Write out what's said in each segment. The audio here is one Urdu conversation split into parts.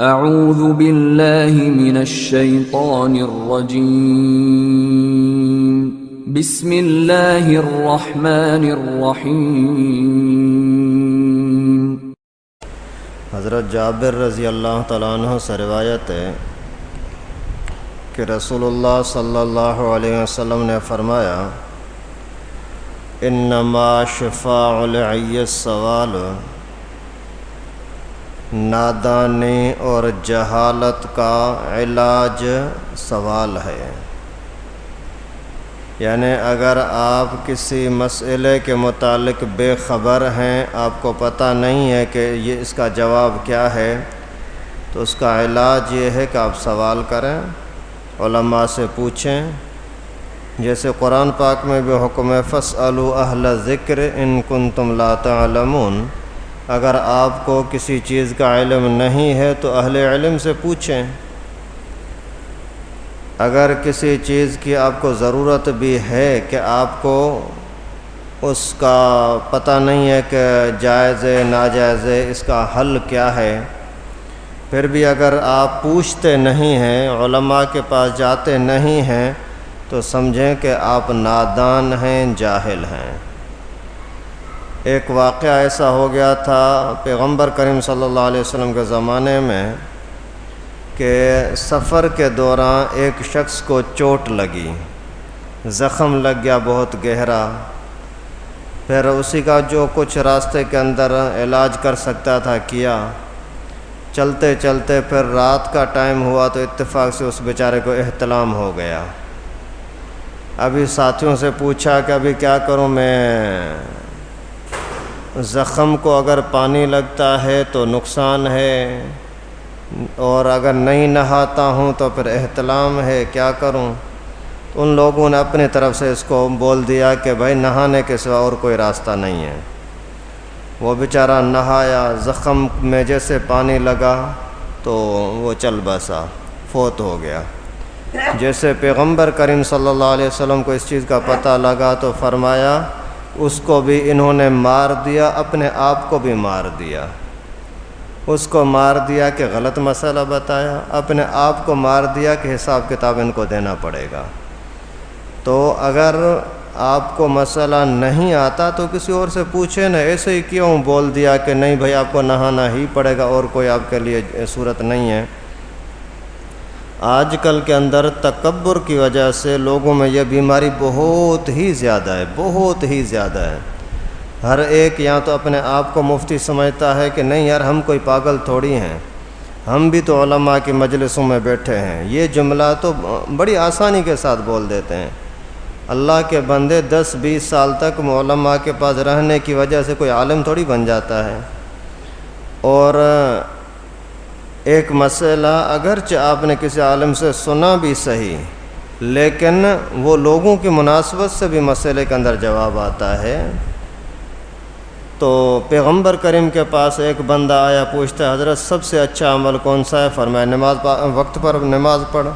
اعوذ باللہ من الشیطان الرجیم بسم اللہ الرحمن الرحیم۔ حضرت جابر رضی اللہ تعالیٰ عنہ سے روایت ہے کہ رسول اللہ صلی اللہ علیہ وسلم نے فرمایا انما شفاء العی السوال، نادانی اور جہالت کا علاج سوال ہے۔ یعنی اگر آپ کسی مسئلے کے متعلق بے خبر ہیں، آپ کو پتہ نہیں ہے کہ یہ اس کا جواب کیا ہے، تو اس کا علاج یہ ہے کہ آپ سوال کریں، علماء سے پوچھیں۔ جیسے قرآن پاک میں بھی حکم ہے فاسألوا اہل ذکر ان کنتم لا تعلمون، اگر آپ کو کسی چیز کا علم نہیں ہے تو اہل علم سے پوچھیں۔ اگر کسی چیز کی آپ کو ضرورت بھی ہے کہ آپ کو اس کا پتہ نہیں ہے کہ جائز ہے ناجائز ہے، اس کا حل کیا ہے، پھر بھی اگر آپ پوچھتے نہیں ہیں، علماء کے پاس جاتے نہیں ہیں، تو سمجھیں کہ آپ نادان ہیں، جاہل ہیں۔ ایک واقعہ ایسا ہو گیا تھا پیغمبر کریم صلی اللہ علیہ وسلم کے زمانے میں کہ سفر کے دوران ایک شخص کو چوٹ لگی، زخم لگ گیا بہت گہرا۔ پھر اسی کا جو کچھ راستے کے اندر علاج کر سکتا تھا کیا۔ چلتے چلتے پھر رات کا ٹائم ہوا تو اتفاق سے اس بیچارے کو احتلام ہو گیا۔ ابھی ساتھیوں سے پوچھا کہ ابھی کیا کروں میں، زخم کو اگر پانی لگتا ہے تو نقصان ہے، اور اگر نہیں نہاتا ہوں تو پھر احتلام ہے، کیا کروں؟ تو ان لوگوں نے اپنی طرف سے اس کو بول دیا کہ بھائی نہانے کے سوا اور کوئی راستہ نہیں ہے۔ وہ بیچارہ نہایا، زخم میں جیسے پانی لگا تو وہ چل بسا، فوت ہو گیا۔ جیسے پیغمبر کریم صلی اللہ علیہ وسلم کو اس چیز کا پتہ لگا تو فرمایا اس کو بھی انہوں نے مار دیا، اپنے آپ کو بھی مار دیا۔ اس کو مار دیا کہ غلط مسئلہ بتایا، اپنے آپ کو مار دیا کہ حساب کتاب ان کو دینا پڑے گا۔ تو اگر آپ کو مسئلہ نہیں آتا تو کسی اور سے پوچھیں نا، ایسے ہی کیوں بول دیا کہ نہیں بھائی آپ کو نہانا ہی پڑے گا اور کوئی آپ کے لیے صورت نہیں ہے۔ آج کل کے اندر تکبر کی وجہ سے لوگوں میں یہ بیماری بہت ہی زیادہ ہے، بہت ہی زیادہ ہے۔ ہر ایک یا تو اپنے آپ کو مفتی سمجھتا ہے کہ نہیں یار ہم کوئی پاگل تھوڑی ہیں، ہم بھی تو علماء کی مجلسوں میں بیٹھے ہیں۔ یہ جملہ تو بڑی آسانی کے ساتھ بول دیتے ہیں۔ اللہ کے بندے 10-20 سال تک علماء کے پاس رہنے کی وجہ سے کوئی عالم تھوڑی بن جاتا ہے۔ اور ایک مسئلہ اگرچہ آپ نے کسی عالم سے سنا بھی صحیح، لیکن وہ لوگوں کی مناسبت سے بھی مسئلے کے اندر جواب آتا ہے۔ تو پیغمبر کریم کے پاس ایک بندہ آیا، پوچھتا ہے حضرت سب سے اچھا عمل کون سا ہے؟ فرمایا نماز وقت پر نماز پڑھ۔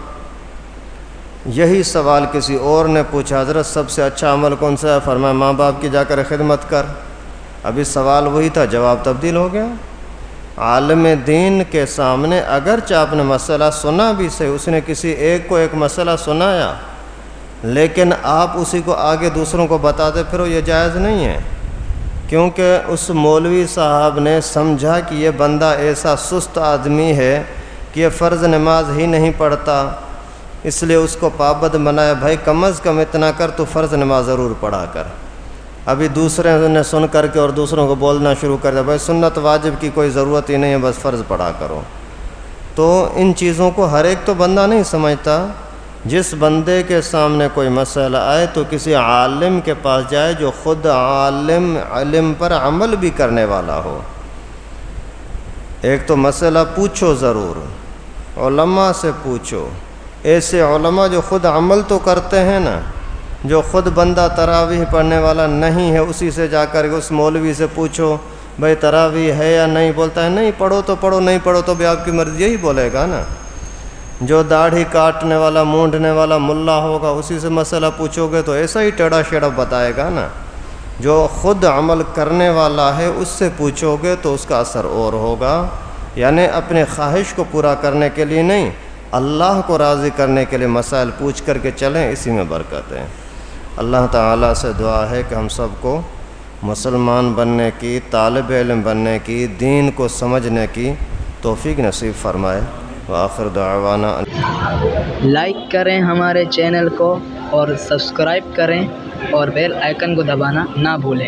یہی سوال کسی اور نے پوچھا، حضرت سب سے اچھا عمل کون سا ہے؟ فرمایا ماں باپ کی جا کر خدمت کر۔ ابھی سوال وہی تھا، جواب تبدیل ہو گیا۔ عالم دین کے سامنے اگرچہ آپ نے مسئلہ سنا بھی صحیح، اس نے کسی ایک کو ایک مسئلہ سنایا، لیکن آپ اسی کو آگے دوسروں کو بتاتے پھرو، یہ جائز نہیں ہے۔ کیونکہ اس مولوی صاحب نے سمجھا کہ یہ بندہ ایسا سست آدمی ہے کہ یہ فرض نماز ہی نہیں پڑھتا، اس لیے اس کو پابند بنایا، بھائی کم از کم اتنا کر تو فرض نماز ضرور پڑھا کر۔ ابھی دوسرے نے سن کر کے اور دوسروں کو بولنا شروع کر دیا، بھائی سنت واجب کی کوئی ضرورت ہی نہیں ہے، بس فرض پڑھا کرو۔ تو ان چیزوں کو ہر ایک تو بندہ نہیں سمجھتا۔ جس بندے کے سامنے کوئی مسئلہ آئے تو کسی عالم کے پاس جائے جو خود عالم علم پر عمل بھی کرنے والا ہو۔ ایک تو مسئلہ پوچھو ضرور، علماء سے پوچھو، ایسے علماء جو خود عمل تو کرتے ہیں نا۔ جو خود بندہ تراویح پڑھنے والا نہیں ہے، اسی سے جا کر کے اس مولوی سے پوچھو بھائی تراویح ہے یا نہیں، بولتا ہے نہیں پڑھو تو پڑھو، نہیں پڑھو تو بھی آپ کی مرضی، یہی بولے گا نا۔ جو داڑھی کاٹنے والا مونڈنے والا ملا ہوگا اسی سے مسئلہ پوچھو گے تو ایسا ہی ٹیڑھا شیڑھا بتائے گا نا۔ جو خود عمل کرنے والا ہے اس سے پوچھو گے تو اس کا اثر اور ہوگا۔ یعنی اپنے خواہش کو پورا کرنے کے لیے نہیں، اللہ کو راضی کرنے کے لیے مسائل پوچھ کر کے چلیں، اسی میں برکت ہے۔ اللہ تعالیٰ سے دعا ہے کہ ہم سب کو مسلمان بننے کی، طالب علم بننے کی، دین کو سمجھنے کی توفیق نصیب فرمائے۔ وآخر دعوانا لائک کریں ہمارے چینل کو اور سبسکرائب کریں اور بیل آئیکن کو دبانا نہ بھولیں۔